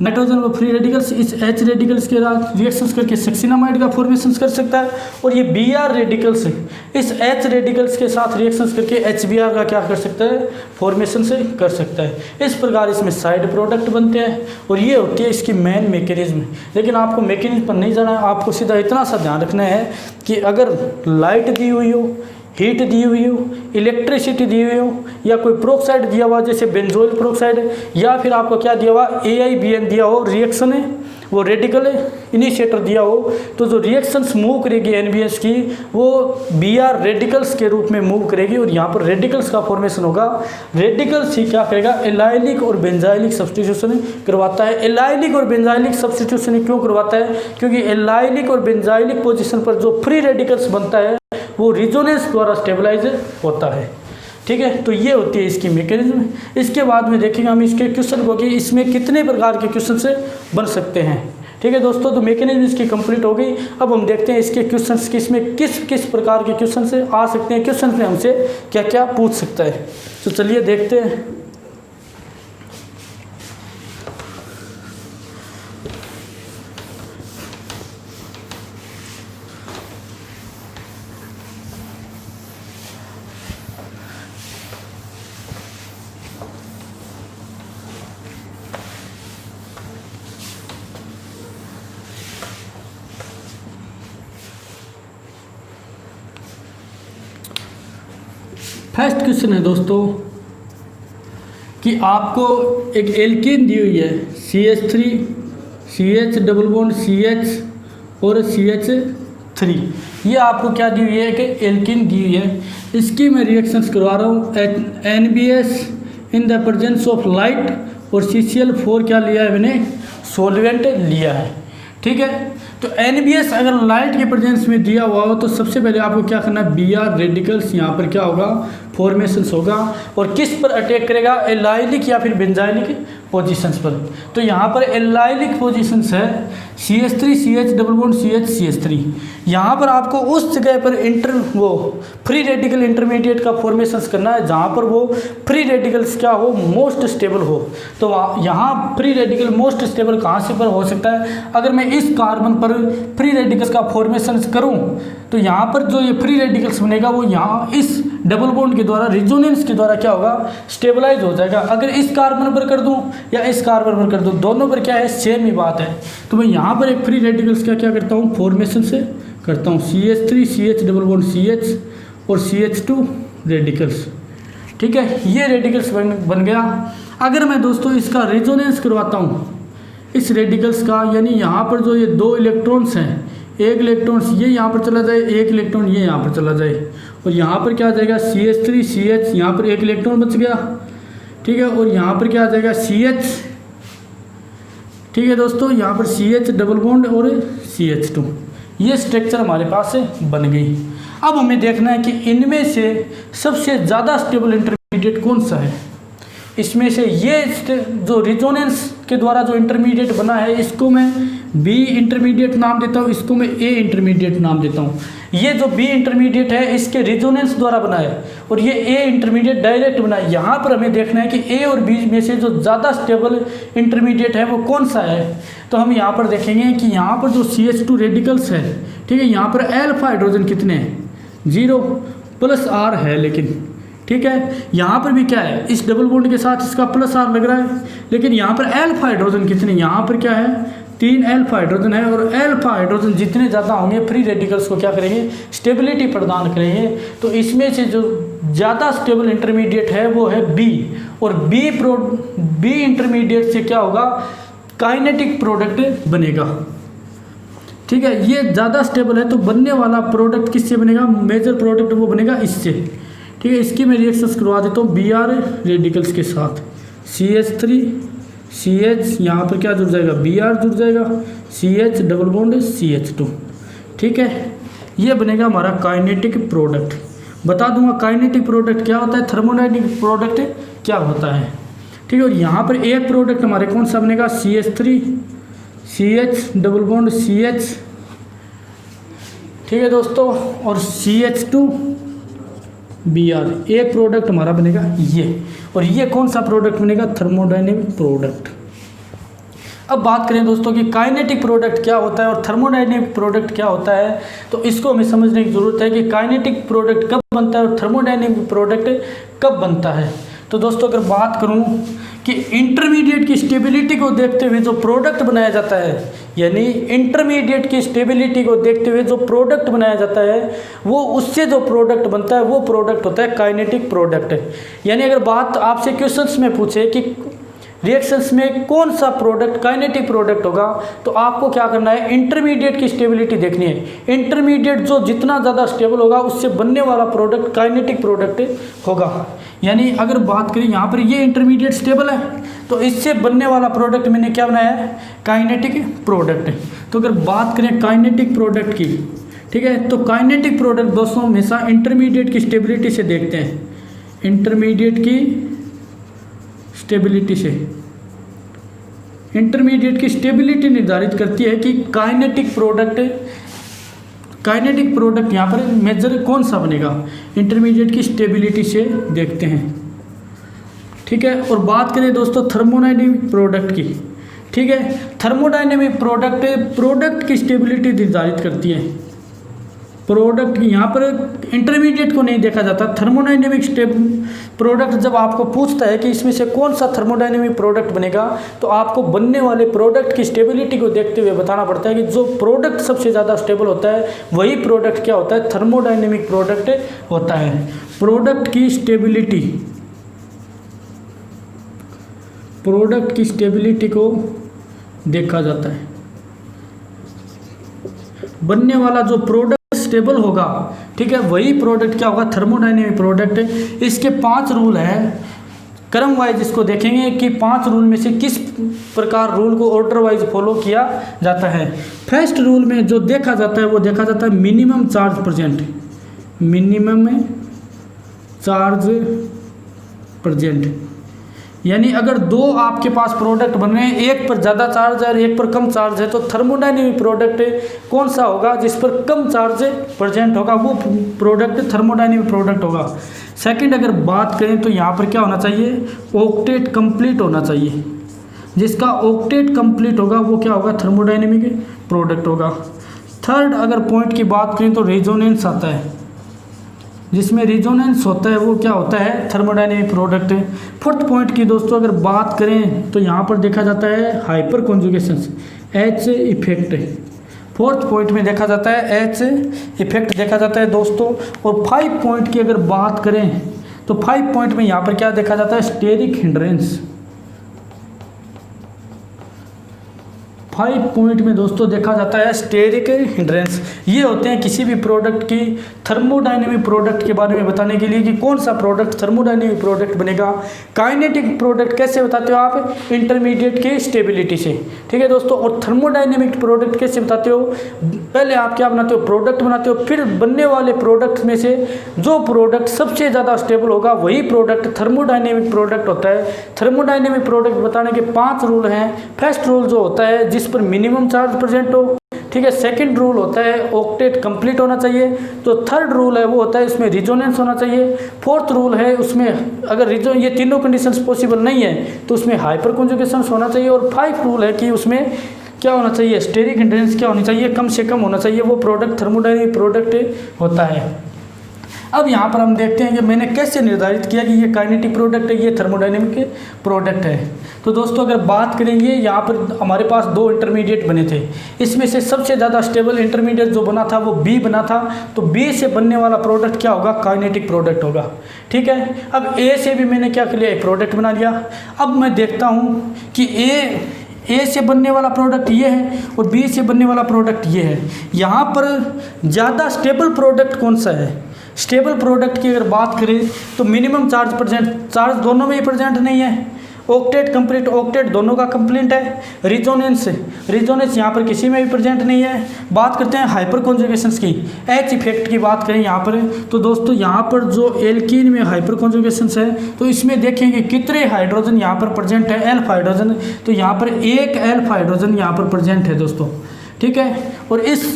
नाइट्रोजन और फ्री रेडिकल्स इस H रेडिकल्स के साथ रिएक्शंस करके सक्सिनामाइड का फॉर्मेशन कर सकता है, और ये Br रेडिकल्स इस H रेडिकल्स के साथ रिएक्शंस करके HBr का क्या कर सकता है, फॉर्मेशन से कर सकता है। इस प्रकार इसमें साइड प्रोडक्ट बनते हैं और ये होती है इसकी मेन मैकेनिज्म। लेकिन आपको मैकेनिज्म पर नहीं जाना है, आपको सीधा इतना सा ध्यान रखना है कि अगर लाइट दी हुई हो, हीट दी हुई हो, इलेक्ट्रिसिटी दी हुई हो, या कोई प्रोक्साइड दिया हुआ जैसे बेंजोइल प्रोक्साइड, या फिर आपको क्या दिया हुआ AIBN दिया हो, रिएक्शन है वो रेडिकल इनिशिएटर दिया हो, तो जो रिएक्शंस मूव करेगी NBS की वो Br रेडिकल्स के रूप में मूव करेगी और यहाँ पर रेडिकल्स का फॉर्मेशन होगा। रेडिकल्स ही क्या करेगा, एलाइलिक और बेंजाइलिक सब्स्टिट्यूशन करवाता है। एलाइलिक और बेंजाइलिक सब्स्टिट्यूशन क्यों करवाता है, क्योंकि एलाइलिक और बेंजाइलिक पोजिशन पर जो फ्री रेडिकल्स बनता है वो रिजोनेंस द्वारा स्टेबलाइज होता है, ठीक है। तो ये होती है इसकी मैकेनिज्म। इसके बाद में देखेंगे हम इसके क्वेश्चन को कि इसमें कितने प्रकार के क्वेश्चन से बन सकते हैं, ठीक है दोस्तों। तो मैकेनिज्म इसकी कंप्लीट हो गई। अब हम देखते हैं इसके क्वेश्चंस कि इसमें किस किस प्रकार के क्वेश्चन से आ सकते हैं, क्वेश्चन में हमसे क्या क्या पूछ सकता है। तो चलिए देखते हैं। फर्स्ट क्वेश्चन है दोस्तों कि आपको एक एल्कीन दी हुई है CH3 CH double bond CH और CH3, ये आपको क्या दी हुई है कि एल्कीन दी हुई है। इसकी मैं रिएक्शंस करवा रहा हूँ। NBS in the presence of light और CCl4 क्या लिया है मैंने, सॉल्वेंट लिया है, ठीक है। तो NBS अगर लाइट के प्रेजेंस में दिया हुआ हो तो सबसे पहले आपको क्या करना है, Br रेडिकल्स यहाँ पर क्या होगा, फॉर्मेशंस होगा, और किस पर अटैक करेगा, एलाइलिक या फिर बेंजाइलिक पोजीशंस पर। तो यहाँ पर एलाइलिक पोजीशंस है CH3 CH double bond CH CH3। यहाँ पर आपको उस जगह पर वो फ्री रेडिकल इंटरमीडिएट का फॉर्मेशंस करना है जहाँ पर वो फ्री रेडिकल्स क्या हो, मोस्ट स्टेबल हो। तो यहाँ फ्री रेडिकल मोस्ट स्टेबल कहाँ से पर हो सकता है, अगर मैं इस कार्बन पर फ्री रेडिकल्स का फॉर्मेशन करूँ तो यहाँ पर जो ये फ्री रेडिकल्स बनेगा वो यहाँ इस डबल बॉन्ड के द्वारा, रिजोनेंस के द्वारा क्या होगा, स्टेबलाइज हो जाएगा। अगर इस कार्बन पर कर दूँ या इस कार्बन पर कर दूँ, दोनों पर क्या है, सेम ही बात है। तो मैं यहाँ पर एक फ्री रेडिकल्स का क्या करता हूँ, फॉर्मेशन से करता हूँ CH3 CH double bond CH और CH2 रेडिकल्स, ठीक है। ये रेडिकल्स बन गया। अगर मैं दोस्तों इसका रिजोनेंस करवाता हूँ इस रेडिकल्स का, यानी यहाँ पर जो ये 2 इलेक्ट्रॉन्स हैं, एक इलेक्ट्रॉन्स ये यहाँ पर चला जाए, एक इलेक्ट्रॉन ये यहाँ पर चला जाए, और यहाँ पर क्या आ जाएगा CH3 CH, यहाँ पर एक इलेक्ट्रॉन बच गया, ठीक है। और यहाँ पर क्या आ जाएगा CH, ठीक है दोस्तों, यहाँ पर CH डबल बॉन्ड और CH2, ये स्ट्रक्चर हमारे पास से बन गई। अब हमें देखना है कि इनमें से सबसे ज़्यादा स्टेबल इंटरमीडिएट कौन सा है। इसमें से ये जो रिजोनेंस के द्वारा जो इंटरमीडिएट बना है इसको मैं बी इंटरमीडिएट नाम देता हूँ, इसको मैं ए इंटरमीडिएट नाम देता हूँ। ये जो बी इंटरमीडिएट है इसके रिजोनेंस द्वारा बना है और ये ए इंटरमीडिएट डायरेक्ट बना है। यहाँ पर हमें देखना है कि ए और बी में से जो ज़्यादा स्टेबल इंटरमीडिएट है वो कौन सा है। तो हम यहाँ पर देखेंगे कि यहाँ पर जो CH2 रेडिकल्स है, ठीक है, यहाँ पर अल्फा हाइड्रोजन कितने हैं, 0 प्लस R है, लेकिन ठीक है यहाँ पर भी क्या है, इस डबल बॉन्ड के साथ इसका प्लस R लग रहा है, लेकिन यहाँ पर अल्फा हाइड्रोजन कितने, यहाँ पर क्या है 3 अल्फा हाइड्रोजन है। और अल्फा हाइड्रोजन जितने ज़्यादा होंगे फ्री रेडिकल्स को क्या करेंगे, स्टेबिलिटी प्रदान करेंगे। तो इसमें से जो ज़्यादा स्टेबल इंटरमीडिएट है वो है बी, और बी इंटरमीडिएट से क्या होगा, काइनेटिक प्रोडक्ट बनेगा। ठीक है, ये ज़्यादा स्टेबल है तो बनने वाला प्रोडक्ट किससे बनेगा, मेजर प्रोडक्ट वो बनेगा इससे। ठीक है, इसकी मैं रिएक्शंस करवा देता हूँ Br रेडिकल्स के साथ, CH3 CH, यहाँ पर क्या जुड़ जाएगा, Br जुड़ जाएगा, CH डबल बॉन्ड CH2। ठीक है, ये बनेगा हमारा काइनेटिक प्रोडक्ट। बता दूंगा काइनेटिक प्रोडक्ट क्या होता है, थर्मोडायनेमिक प्रोडक्ट क्या होता है। ठीक है, और यहाँ पर एक प्रोडक्ट हमारे कौन सा बनेगा, CH3 CH double bond CH। ठीक है दोस्तों, और CH2 Br, एक प्रोडक्ट हमारा बनेगा ये, और ये कौन सा प्रोडक्ट बनेगा, थर्मोडायनेमिक प्रोडक्ट। अब बात करें दोस्तों कि काइनेटिक प्रोडक्ट क्या होता है और थर्मोडायनेमिक प्रोडक्ट क्या होता है, तो इसको हमें समझने की ज़रूरत है कि काइनेटिक प्रोडक्ट कब बनता है और थर्मोडायनेमिक प्रोडक्ट कब बनता है। तो दोस्तों अगर बात करूं कि इंटरमीडिएट की स्टेबिलिटी को देखते हुए जो प्रोडक्ट बनाया जाता है, यानी इंटरमीडिएट की स्टेबिलिटी को देखते हुए जो प्रोडक्ट बनाया जाता है वो उससे जो प्रोडक्ट बनता है वो प्रोडक्ट होता है काइनेटिक प्रोडक्ट। यानी अगर बात आपसे क्वेश्चंस में पूछे कि रिएक्शंस में कौन सा प्रोडक्ट काइनेटिक प्रोडक्ट होगा, तो आपको क्या करना है, इंटरमीडिएट की स्टेबिलिटी देखनी है। इंटरमीडिएट जो जितना ज़्यादा स्टेबल होगा उससे बनने वाला प्रोडक्ट काइनेटिक प्रोडक्ट होगा। यानी अगर बात करें यहाँ पर ये इंटरमीडिएट स्टेबल है तो इससे बनने वाला प्रोडक्ट मैंने क्या बनाया है, काइनेटिक प्रोडक्ट। तो अगर बात करें काइनेटिक प्रोडक्ट की, ठीक है, तो काइनेटिक प्रोडक्ट दोस्तों हमेशा इंटरमीडिएट की स्टेबिलिटी से देखते हैं, इंटरमीडिएट की स्टेबिलिटी से। इंटरमीडिएट की स्टेबिलिटी निर्धारित करती है कि काइनेटिक प्रोडक्ट यहाँ पर मेजर कौन सा बनेगा, इंटरमीडिएट की स्टेबिलिटी से देखते हैं। ठीक है, और बात करें दोस्तों थर्मोडायनेमिक प्रोडक्ट की, ठीक है, थर्मोडायनेमिक प्रोडक्ट की स्टेबिलिटी निर्धारित करती है। प्रोडक्ट यहाँ पर इंटरमीडिएट को नहीं देखा जाता। थर्मोडायनेमिक प्रोडक्ट जब आपको पूछता है कि इसमें से कौन सा थर्मोडायनेमिक प्रोडक्ट बनेगा, तो आपको बनने वाले प्रोडक्ट की स्टेबिलिटी को देखते हुए बताना पड़ता है कि जो प्रोडक्ट सबसे ज़्यादा स्टेबल होता है वही प्रोडक्ट क्या होता है, थर्मोडायनेमिक प्रोडक्ट होता है। प्रोडक्ट की स्टेबिलिटी को देखा जाता है। बनने वाला जो प्रोडक्ट स्टेबल होगा, ठीक है, वही प्रोडक्ट क्या होगा, थर्मोडायनेमिक प्रोडक्ट। इसके 5 रूल हैं, क्रम वाइज इसको देखेंगे कि 5 रूल में से किस प्रकार रूल को ऑर्डर वाइज फॉलो किया जाता है। फर्स्ट रूल में जो देखा जाता है वो देखा जाता है minimum charge present, minimum charge present. यानी अगर 2 आपके पास प्रोडक्ट बन रहे हैं, एक पर ज़्यादा चार्ज है और एक पर कम चार्ज है, तो थर्मोडायनेमिक प्रोडक्ट कौन सा होगा, जिस पर कम चार्ज प्रेजेंट होगा वो प्रोडक्ट थर्मोडायनेमिक प्रोडक्ट होगा। सेकंड अगर बात करें तो यहाँ पर क्या होना चाहिए, ऑक्टेट कंप्लीट होना चाहिए। जिसका ऑक्टेट कंप्लीट होगा वो क्या होगा, थर्मोडायनेमिक प्रोडक्ट होगा। थर्ड अगर पॉइंट की बात करें तो रेजोनेंस आता है, जिसमें रेजोनेंस होता है वो क्या होता है, थर्मोडायनेमिक प्रोडक्ट। फोर्थ पॉइंट की दोस्तों अगर बात करें तो यहाँ पर देखा जाता है hyper conjugation, H effect. Fourth point में देखा जाता है H इफेक्ट देखा जाता है दोस्तों। और 5 पॉइंट की अगर बात करें तो 5 पॉइंट में यहाँ पर क्या देखा जाता है, स्टेरिक हिंड्रेंस। 5 पॉइंट में दोस्तों देखा जाता है स्टेरिक हिंड्रेंस। ये होते हैं किसी भी प्रोडक्ट की थर्मोडायनेमिक प्रोडक्ट के बारे में बताने के लिए कि कौन सा प्रोडक्ट थर्मोडायनेमिक प्रोडक्ट बनेगा। काइनेटिक प्रोडक्ट कैसे बताते हो आप? इंटरमीडिएट की स्टेबिलिटी से, ठीक है दोस्तों। और थर्मोडायनेमिक प्रोडक्ट कैसे बताते हो? पहले आप क्या बनाते हो? प्रोडक्ट बनाते हो, फिर बनने वाले प्रोडक्ट में से जो प्रोडक्ट सबसे ज़्यादा स्टेबल होगा वही प्रोडक्ट थर्मोडायनेमिक प्रोडक्ट होता है। थर्मोडायनेमिक प्रोडक्ट बताने के 5 रूल हैं। फर्स्ट रूल जो होता है जिस पर मिनिमम चार्ज प्रेजेंट हो, ठीक है। सेकंड रूल होता है ऑक्टेट कंप्लीट होना चाहिए। तो थर्ड रूल है वो होता है इसमें रिजोनेंस होना चाहिए। फोर्थ रूल है उसमें अगर ये तीनों कंडीशंस पॉसिबल नहीं है तो उसमें हाइपर कॉन्जुगेशन होना चाहिए। और 5 रूल है कि उसमें क्या होना चाहिए? स्टेरिक हिंड्रेंस क्या होनी चाहिए? कम से कम होना चाहिए। वो प्रोडक्ट थर्मोडायनेमिक प्रोडक्ट होता है। अब यहाँ पर हम देखते हैं कि मैंने कैसे निर्धारित किया कि ये काइनेटिक प्रोडक्ट है, ये थर्मोडायनेमिक प्रोडक्ट है। तो दोस्तों अगर बात करेंगे, यहाँ पर हमारे पास 2 इंटरमीडिएट बने थे। इसमें से सबसे ज़्यादा स्टेबल इंटरमीडिएट जो बना था वो बी बना था। तो बी से बनने वाला प्रोडक्ट क्या होगा? काइनेटिक प्रोडक्ट होगा, ठीक है। अब ए से भी मैंने क्या किया? एक प्रोडक्ट बना लिया। अब मैं देखता हूँ कि ए से बनने वाला प्रोडक्ट ये है और बी से बनने वाला प्रोडक्ट ये है। यहाँ पर ज़्यादा स्टेबल प्रोडक्ट कौन सा है? स्टेबल प्रोडक्ट की अगर बात करें तो मिनिमम चार्ज प्रेजेंट, चार्ज दोनों में ही प्रेजेंट नहीं है। ऑक्टेट कंप्लीट, ऑक्टेट दोनों का कंप्लीट है। रिजोनेंस यहाँ पर किसी में भी प्रेजेंट नहीं है। बात करते हैं हाइपर कॉन्जुगेशंस की, एच इफेक्ट की बात करें यहाँ पर, तो दोस्तों यहाँ पर जो एल्कीन में हाइपर कॉन्जुगेशंस है तो इसमें देखेंगे कितने हाइड्रोजन यहाँ पर प्रेजेंट है? Elf hydrogen. तो यहाँ पर एक एल्फ हाइड्रोजन यहाँ पर प्रेजेंट है दोस्तों, ठीक है। और इस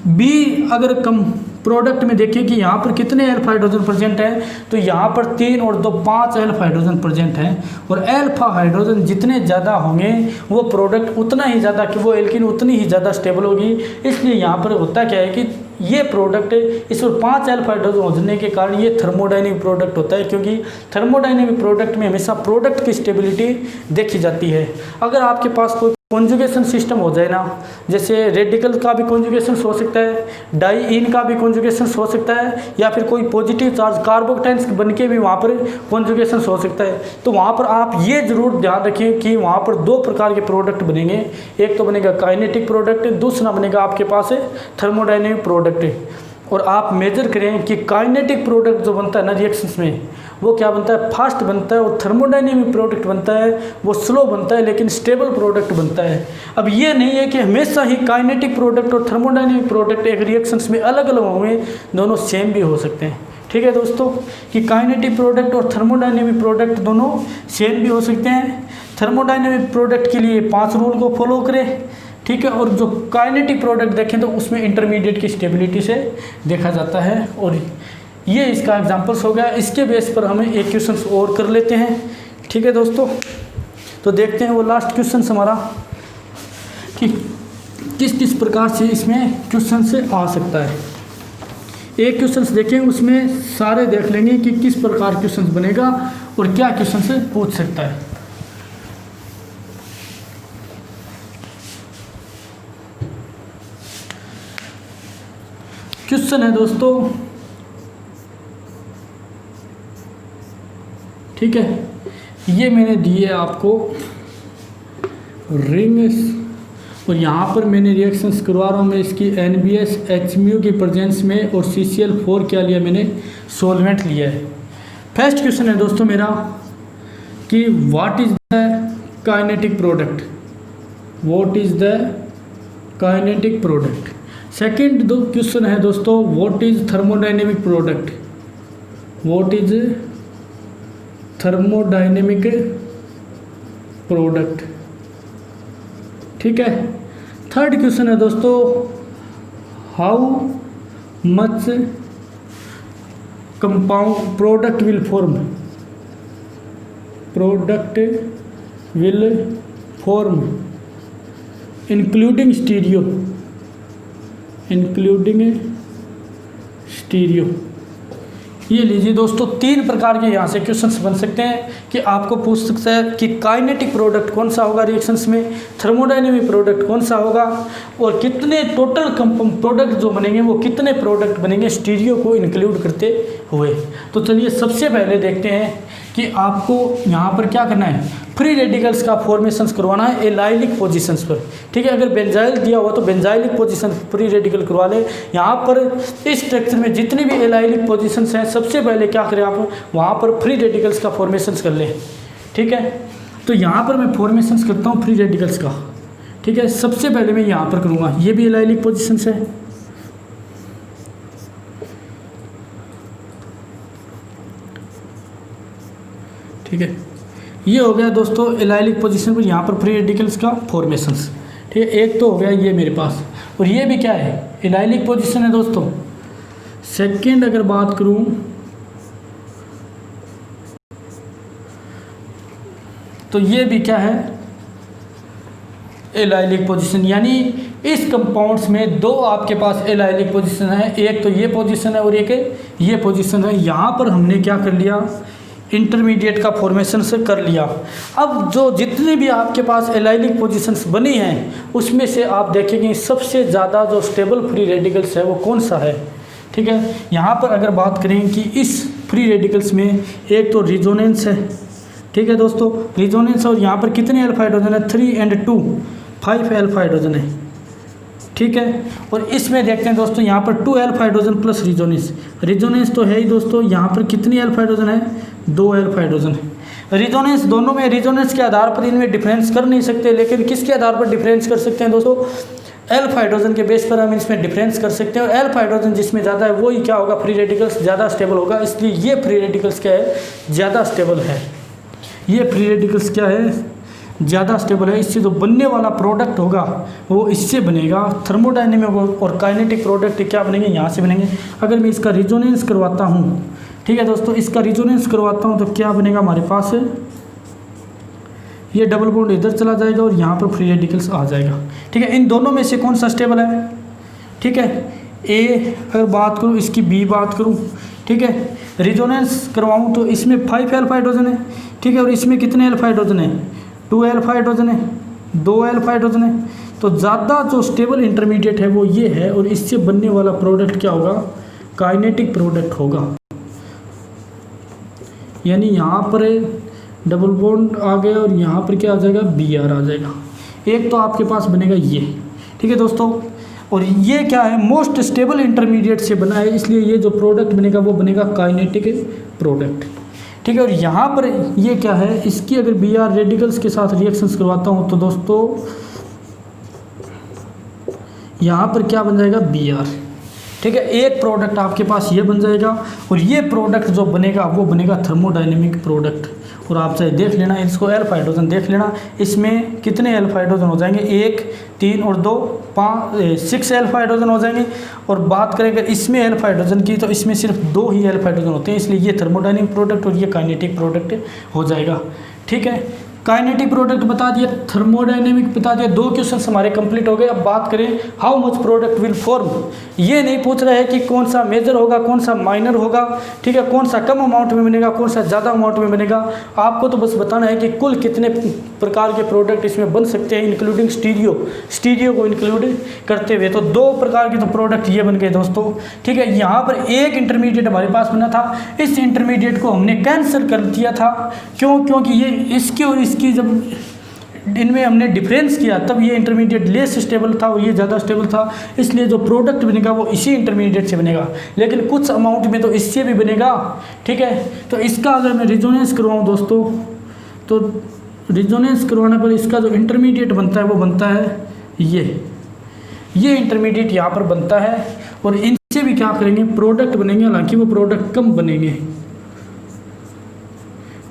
बी अगर कम प्रोडक्ट में देखिए कि यहाँ पर कितने एल्फा हाइड्रोजन प्रेजेंट है, तो यहाँ पर 3 और 2 5 एल्फा हाइड्रोजन प्रेजेंट हैं। और एल्फा हाइड्रोजन जितने ज़्यादा होंगे वो प्रोडक्ट उतना ही ज़्यादा कि वो एल्कीन उतनी ही ज़्यादा स्टेबल होगी। इसलिए यहाँ पर होता क्या है कि ये प्रोडक्ट इस पर 5 एल्फा हाइड्रोजन होने के कारण ये थर्मोडायनेमिक प्रोडक्ट होता है, क्योंकि थर्मोडायनेमिक प्रोडक्ट में हमेशा प्रोडक्ट की स्टेबिलिटी देखी जाती है। अगर आपके पास कोई कॉन्जुगेशन सिस्टम हो जाए ना, जैसे रेडिकल का भी कॉन्जुगेशन हो सकता है, डाई का भी कॉन्जुगेशन हो सकता है, या फिर कोई पॉजिटिव चार्ज कार्बोकेटाइंस बन के भी वहाँ पर कॉन्जुगेशन हो सकता है। तो वहाँ पर आप ये जरूर ध्यान रखें कि वहाँ पर 2 प्रकार के प्रोडक्ट बनेंगे। एक तो बनेगा काइनेटिक प्रोडक्ट, दूसरा बनेगा आपके पास थर्मोडायनेमिक प्रोडक्ट। और आप मेजर करें कि काइनेटिक प्रोडक्ट जो बनता है ना रिएक्शंस में, वो क्या बनता है? फास्ट बनता है। और थर्मोडायनेमिक प्रोडक्ट बनता है वो स्लो बनता है, लेकिन स्टेबल प्रोडक्ट बनता है। अब ये नहीं है कि हमेशा ही काइनेटिक प्रोडक्ट और थर्मोडायनेमिक प्रोडक्ट एक रिएक्शंस में अलग अलग होंगे, दोनों सेम भी हो सकते हैं, ठीक है दोस्तों। कि काइनेटिक प्रोडक्ट और थर्मोडायनेमिक प्रोडक्ट दोनों सेम भी हो सकते हैं। थर्मोडायनेमिक प्रोडक्ट के लिए 5 रूल को फॉलो करें, ठीक है। और जो काइनेटिक प्रोडक्ट देखें तो उसमें इंटरमीडिएट की स्टेबिलिटी से देखा जाता है। और ये इसका एग्जांपल्स हो गया। इसके बेस पर हमें एक क्वेश्चन और कर लेते हैं, ठीक है दोस्तों। तो देखते हैं वो लास्ट क्वेश्चन हमारा कि किस किस प्रकार से इसमें क्वेश्चन से आ सकता है। एक क्वेश्चन देखें उसमें सारे देख लेंगे कि किस प्रकार क्वेश्चन बनेगा और क्या क्वेश्चन से पूछ सकता है। क्वेश्चन है दोस्तों, ठीक है, ये मैंने दिए आपको रिंग्स और यहाँ पर मैंने रिएक्शंस करवा रहा हूँ मैं इसकी NBS HMU की प्रेजेंस में और CCl4 क्या लिया मैंने? सॉल्वेंट लिया है। फर्स्ट क्वेश्चन है दोस्तों मेरा कि what is the kinetic product, what is the kinetic product. Second दो क्वेश्चन है दोस्तों what is thermodynamic product, what is thermodynamic product, ठीक है। थर्ड क्वेश्चन है दोस्तों how much compound product will form, product will form including stereo, including stereo. ये लीजिए दोस्तों 3 प्रकार के यहाँ से क्वेश्चंस बन सकते हैं कि आपको पूछ सकता है कि काइनेटिक प्रोडक्ट कौन सा होगा रिएक्शंस में, थर्मोडायनेमिक प्रोडक्ट कौन सा होगा और कितने टोटल प्रोडक्ट जो बनेंगे वो कितने प्रोडक्ट बनेंगे स्टीरियो को इंक्लूड करते हुए। तो चलिए सबसे पहले देखते हैं कि आपको यहाँ पर क्या करना है, फ्री रेडिकल्स का फॉर्मेशन करवाना है एलाइलिक पोजीशंस पर। ठीक है, अगर बेंजाइल दिया हुआ तो बेंजाइलिक पोजीशन फ्री रेडिकल करवा ले। यहाँ पर इस स्ट्रक्चर में जितनी भी एलाइलिक पोजीशंस हैं सबसे पहले क्या करें आप वहाँ पर फ्री रेडिकल्स का फॉर्मेशन कर लें। ठीक है, तो यहाँ पर मैं फॉर्मेशन करता हूँ फ्री रेडिकल्स का। ठीक है, सबसे पहले मैं यहाँ पर करूँगा, ये भी एलाइलिक पोजीशंस है। ठीक है, ये हो गया दोस्तों एलाइलिक पोजीशन पर यहाँ पर फ्री रेडिकल्स का फॉर्मेशंस। ठीक है, एक तो हो गया ये मेरे पास, और ये भी क्या है एलाइलिक पोजीशन है दोस्तों। सेकंड अगर बात करूँ तो ये भी क्या है एलाइलिक पोजीशन, यानी इस कंपाउंड्स में दो आपके पास एलाइलिक पोजीशन है, एक तो ये पोजीशन है और एक ये पोजीशन है। यहाँ पर हमने क्या कर लिया इंटरमीडिएट का फॉर्मेशन से कर लिया। अब जो जितनी भी आपके पास एलाइलिक पोजीशंस बनी हैं उसमें से आप देखेंगे सबसे ज़्यादा जो स्टेबल फ्री रेडिकल्स है वो कौन सा है। ठीक है, यहाँ पर अगर बात करें कि इस फ्री रेडिकल्स में एक तो रिजोनेंस है। ठीक है दोस्तों, रिजोनेंस, और यहाँ पर कितने अल्फा हाइड्रोजन है 3 और 2 5 अल्फा हाइड्रोजन है। ठीक है, और इसमें देखते हैं दोस्तों यहाँ पर 2 alpha hydrogen plus resonance. Resonance तो है ही दोस्तों, यहाँ पर कितनी अल्फा हाइड्रोजन है 2 अल्फा हाइड्रोजन है। रिजोनेंस दोनों में, रिजोनेंस के आधार पर इनमें डिफरेंस कर नहीं सकते, लेकिन किसके आधार पर डिफरेंस कर सकते हैं दोस्तों अल्फा हाइड्रोजन के बेस पर हम इसमें डिफरेंस कर सकते हैं। और अल्फा हाइड्रोजन जिसमें ज़्यादा है वही क्या होगा फ्री रेडिकल्स ज़्यादा स्टेबल होगा, इसलिए ये फ्री रेडिकल्स क्या है ज़्यादा स्टेबल है। ये फ्री रेडिकल्स क्या है ज़्यादा स्टेबल है। इससे जो बनने वाला प्रोडक्ट होगा वो इससे बनेगा। थर्मोडायनेमिक और काइनेटिक प्रोडक्ट क्या बनेंगे यहाँ से बनेंगे। अगर मैं इसका रिजोनेंस करवाता हूँ, ठीक है दोस्तों, इसका रिजोनेंस करवाता हूँ तो क्या बनेगा हमारे पास ये डबल बॉन्ड इधर चला जाएगा और यहाँ पर फ्री रेडिकल्स आ जाएगा। ठीक है, इन दोनों में से कौन सा स्टेबल है। ठीक है, ए अगर बात करूँ, इसकी बी बात करूँ, ठीक है, रिजोनेंस करवाऊँ तो इसमें 5 अल्फा हाइड्रोजन है। ठीक है, और इसमें कितने अल्फा हाइड्रोजन है 2 अल्फा हाइड्रोजन है, 2 अल्फा हाइड्रोजन है। तो ज़्यादा जो स्टेबल इंटरमीडिएट है वो ये है, और इससे बनने वाला प्रोडक्ट क्या होगा काइनेटिक प्रोडक्ट होगा। यानी यहाँ पर डबल बॉन्ड आ गया और यहाँ पर क्या आ जाएगा Br आ जाएगा। एक तो आपके पास बनेगा ये। ठीक है दोस्तों, और ये क्या है मोस्ट स्टेबल इंटरमीडिएट से बना है, इसलिए ये जो प्रोडक्ट बनेगा वो बनेगा काइनेटिक प्रोडक्ट। ठीक है, और यहाँ पर ये क्या है इसकी अगर Br रेडिकल्स के साथ रिएक्शंस करवाता हूँ तो दोस्तों यहाँ पर क्या बन जाएगा Br। ठीक है, एक प्रोडक्ट आपके पास ये बन जाएगा, और ये प्रोडक्ट जो बनेगा वो बनेगा थर्मोडायनेमिक प्रोडक्ट। और आप चाहे देख लेना इसको अल्फा हाइड्रोजन देख लेना, इसमें कितने अल्फा हाइड्रोजन हो जाएंगे 1 3 और 2 5 6 अल्फा हाइड्रोजन हो जाएंगे। और बात करें अगर इसमें अल्फा हाइड्रोजन की तो इसमें सिर्फ 2 ही अल्फा हाइड्रोजन होते हैं, इसलिए ये थर्मोडायनेमिक प्रोडक्ट और ये काइनेटिक प्रोडक्ट हो जाएगा। ठीक है, काइनेटिक प्रोडक्ट बता दिया, थर्मोडायनेमिक बता दिया, 2 क्वेश्चंस हमारे कंप्लीट हो गए। अब बात करें how much product will form. ये नहीं पूछ रहा है कि कौन सा मेजर होगा कौन सा माइनर होगा। ठीक है, कौन सा कम अमाउंट में बनेगा कौन सा ज़्यादा अमाउंट में बनेगा। आपको तो बस बताना है कि कुल कितने प्रकार के प्रोडक्ट इसमें बन सकते हैं, इंक्लूडिंग स्टीरियो को इंक्लूड करते हुए। तो 2 प्रकार के तो प्रोडक्ट ये बन गए दोस्तों। ठीक है, यहाँ पर एक इंटरमीडिएट हमारे पास बना था, इस इंटरमीडिएट को हमने कैंसिल कर दिया था। क्योंकि ये इसकी और इसकी जब इनमें हमने डिफरेंस किया तब ये इंटरमीडिएट लेस स्टेबल था और ये ज़्यादा स्टेबल था, इसलिए जो प्रोडक्ट बनेगा वो इसी इंटरमीडिएट से बनेगा, लेकिन कुछ अमाउंट में तो इससे भी बनेगा। ठीक है, तो इसका अगर मैं रिजोनेंस करवाऊँ दोस्तों तो रिजोनेंस करवाने पर इसका जो इंटरमीडिएट बनता है वो बनता है ये इंटरमीडिएट यहाँ पर बनता है, और इनसे भी क्या करेंगे प्रोडक्ट बनेंगे, हालांकि वो प्रोडक्ट कम बनेंगे।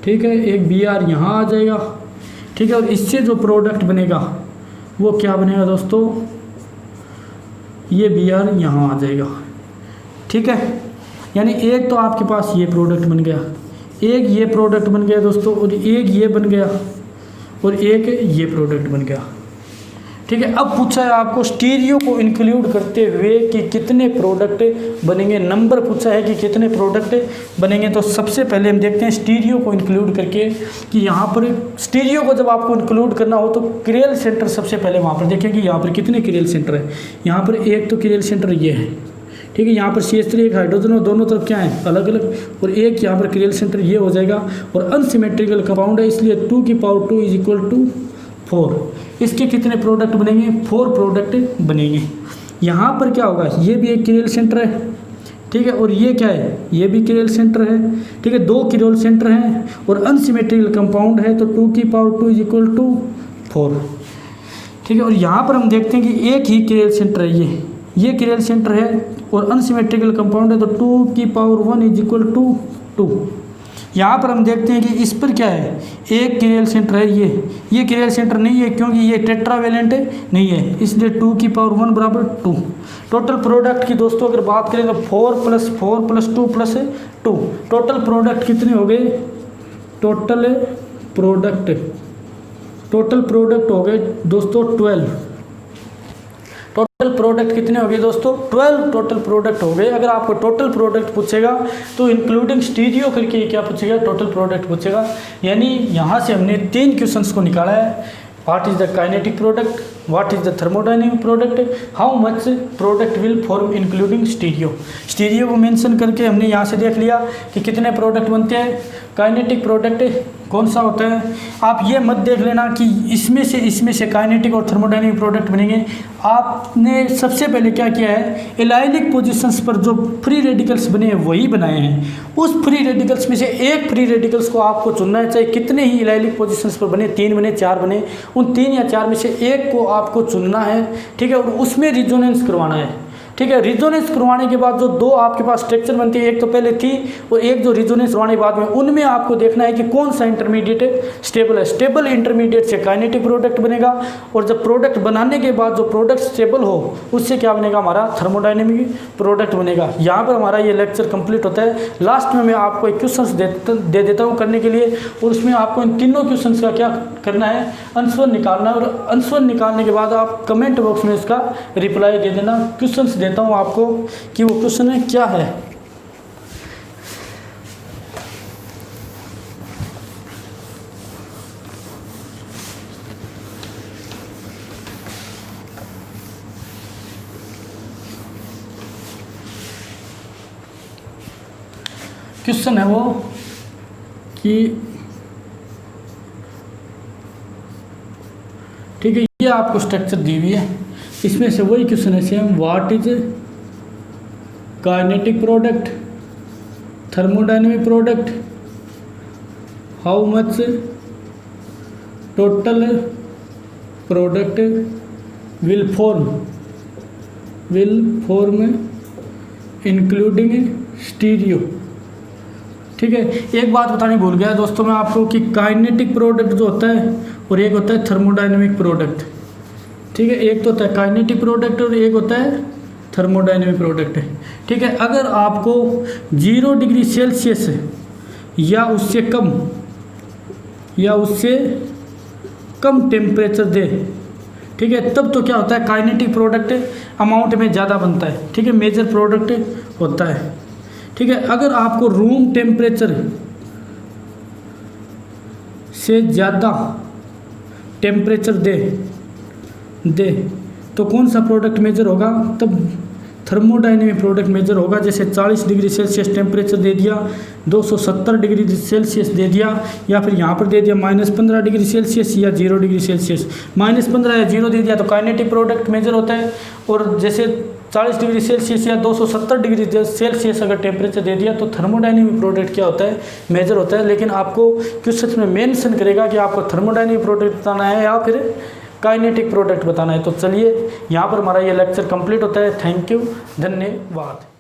ठीक है, एक Br यहाँ आ जाएगा। ठीक है, और इससे जो प्रोडक्ट बनेगा वो क्या बनेगा दोस्तों ये Br यहाँ आ जाएगा। ठीक है, यानी एक तो आपके पास ये प्रोडक्ट बन गया, एक ये प्रोडक्ट बन गया दोस्तों, और एक ये बन गया, और एक ये प्रोडक्ट बन गया। ठीक है, अब पूछा है आपको स्टीरियो को इंक्लूड करते हुए कि कितने प्रोडक्ट बनेंगे, नंबर पूछा है कि कितने प्रोडक्ट बनेंगे। तो सबसे पहले हम देखते हैं स्टीरियो को इंक्लूड करके कि यहाँ पर स्टीरियो को जब आपको इंक्लूड करना हो तो क्रियल सेंटर सबसे पहले वहाँ पर देखें कि यहाँ पर कितने क्रियल सेंटर है। यहाँ पर एक तो क्रियल सेंटर ये है। ठीक है। यहाँ पर CH3 एक हाइड्रोजन और दोनों तरफ क्या है अलग अलग, और एक यहाँ पर क्रियल सेंटर ये हो जाएगा, और अनसिमेट्रिकल कंपाउंड है इसलिए 2 की पावर 2 = 4। इसके कितने प्रोडक्ट बनेंगे, 4 प्रोडक्ट बनेंगे। यहाँ पर क्या होगा, ये भी एक क्रियल सेंटर है, ठीक है, और ये क्या है, ये भी क्रियल सेंटर है, ठीक है, 2 क्रियल सेंटर हैं और अनसिमेट्रिकल कंपाउंड है, तो 2 की पावर 2 = 4, ठीक है। और यहाँ पर हम देखते हैं कि एक ही क्रियल सेंटर है, ये क्रियल सेंटर है और अनसिमेट्रिकल कंपाउंड है, तो 2 की पावर 1 = 2। यहाँ पर हम देखते हैं कि इस पर क्या है, एक क्रियल सेंटर है, ये क्रियल सेंटर नहीं है क्योंकि ये टेट्रावेलेंट नहीं है, इसलिए 2 की पावर 1 = 2। टोटल प्रोडक्ट की दोस्तों अगर बात करें तो 4 + 4 + 2 + 2, टोटल प्रोडक्ट कितने हो गए, टोटल प्रोडक्ट हो गए दोस्तों 12। टोटल प्रोडक्ट कितने हो गए दोस्तों, 12 टोटल प्रोडक्ट हो गए। अगर आपको टोटल प्रोडक्ट पूछेगा तो इंक्लूडिंग स्टीरियो करके क्या पूछेगा, टोटल प्रोडक्ट पूछेगा। यानी यहाँ से हमने 3 क्वेश्चंस को निकाला है, what is the kinetic product, what is the thermodynamic product, how much product will form including stereo को मेंशन करके हमने यहाँ से देख लिया कि कितने प्रोडक्ट बनते हैं। काइनेटिक प्रोडक्ट कौन सा होता है, आप ये मत देख लेना कि इसमें से काइनेटिक और थर्मोडायनेमिक प्रोडक्ट बनेंगे। आपने सबसे पहले क्या किया है, एलाइलिक पोजीशंस पर जो फ्री रेडिकल्स बने हैं वही बनाए हैं। उस फ्री रेडिकल्स में से एक फ्री रेडिकल्स को आपको चुनना है, चाहे कितने ही एलाइलिक पोजीशंस पर बने, 3 बने 4 बने, उन 3 या 4 में से एक को आपको चुनना है, ठीक है, और उसमें रिजोनेंस करवाना है, ठीक है। रिजोनेंस करवाने के बाद जो 2 आपके पास स्ट्रक्चर बनती है, एक तो पहले थी और एक जो रिजोनेंस करवाने के बाद में, उनमें आपको देखना है कि कौन सा इंटरमीडिएट स्टेबल है। स्टेबल इंटरमीडिएट से काइनेटिक प्रोडक्ट बनेगा, और जब प्रोडक्ट बनाने के बाद जो प्रोडक्ट स्टेबल हो उससे क्या बनेगा, हमारा थर्मोडायनेमिक प्रोडक्ट बनेगा। यहाँ पर हमारा ये लेक्चर कंप्लीट होता है। लास्ट में मैं आपको एक क्वेश्चन दे देता हूँ करने के लिए, और उसमें आपको इन तीनों क्वेश्चन का क्या करना है, आंसर निकालना है, और आंसर निकालने के बाद आप कमेंट बॉक्स में इसका रिप्लाई दे देना। क्वेश्चन देता हूँ आपको कि वो क्वेश्चन है क्या है। क्वेश्चन है वो कि ठीक है, ये आपको स्ट्रक्चर दी हुई है, इसमें से वही क्वेश्चन है same, what is kinetic product, thermodynamic product, how much total product will form including stereo. ठीक है, एक बात बतानी भूल गया दोस्तों मैं आपको कि काइनेटिक प्रोडक्ट जो होता है और एक होता है थर्मोडायनेमिक प्रोडक्ट। ठीक है, एक तो होता है काइनेटिक प्रोडक्ट और एक होता है थर्मोडायनेमिक प्रोडक्ट। ठीक है, अगर आपको 0 डिग्री सेल्सियस या उससे कम टेम्परेचर दे, ठीक है, तब तो क्या होता है, काइनेटिक प्रोडक्ट अमाउंट में ज़्यादा बनता है। ठीक है, मेजर प्रोडक्ट होता है। ठीक है, अगर आपको रूम टेम्परेचर से ज़्यादा टेम्परेचर दे तो कौन सा प्रोडक्ट मेजर होगा, तब थर्मोडायनेमिक प्रोडक्ट मेजर होगा। जैसे 40 डिग्री सेल्सियस टेम्परेचर दे दिया, 270 डिग्री सेल्सियस दे दिया, या फिर यहाँ पर दे दिया -15 डिग्री सेल्सियस या 0 डिग्री सेल्सियस। -15 या 0 दे दिया तो काइनेटिक प्रोडक्ट मेजर होता है, और जैसे 40 डिग्री सेल्सियस या 270 डिग्री सेल्सियस अगर टेम्परेचर दे दिया तो थर्मोडायनेमिक प्रोडक्ट क्या होता है, मेजर होता है। लेकिन आपको क्वेश्चन में मेंशन करेगा कि आपको थर्मोडायनेमिक प्रोडक्ट बताना है या फिर काइनेटिक प्रोडक्ट बताना है। तो चलिए यहाँ पर हमारा ये लेक्चर कंप्लीट होता है। थैंक यू, धन्यवाद।